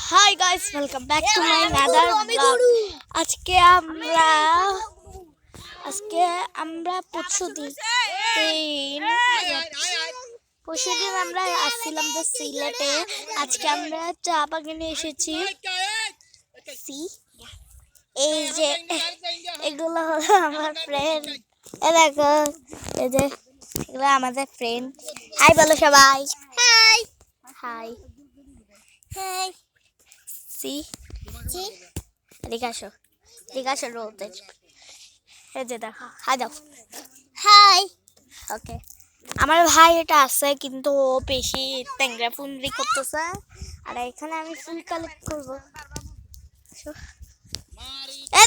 Hi guys, welcome back to my another vlog. আজকে আমরা পরশুদিন আমরা আসছিলাম তো সিলেটে। আজকে আমরা চা বাগানে এসেছি। এই যে এগুলো হলো আমার ফ্রেন্ড। দেখো এই যে এগুলো আমাদের ফ্রেন্ড। হাই বলো সবাই। High high high. জিজ্ঞাসা রোতে এই যে দেখো হাই দাও। হাই। ওকে, আমার ভাই এটা আছে কিন্তু ও বেশি ট্যাংরা ফুনরি করতেছে। আর এখানে আমি ফুল কালেক্ট করবো।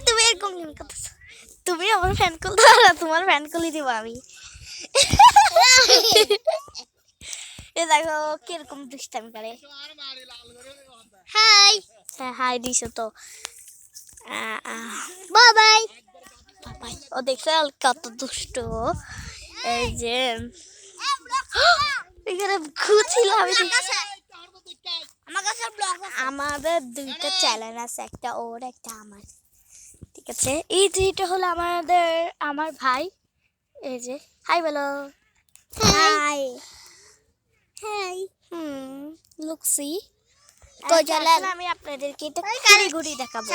তুমি এরকম করতেছো, তুমি আমার ফ্যান কল দাও, তোমার ফ্যান কলই দিব আমি। এ দেখো কিরকম দুষ্টামি করে। হাই। হ্যাঁ হাই দিছো তো। Bye bye bye. ও দেখছে কত দুষ্ট। এই যে এখানে ঘুরছিল। আমাদের দুইটা চ্যানেল আছে, একটা ওর একটা আমার। ঠিক আছে, এই যেটা হলো আমার ভাই। এই যে হাই বলো। High high. লুকসি আমি আপনাদেরকে এটা ঘুরি দেখাবো।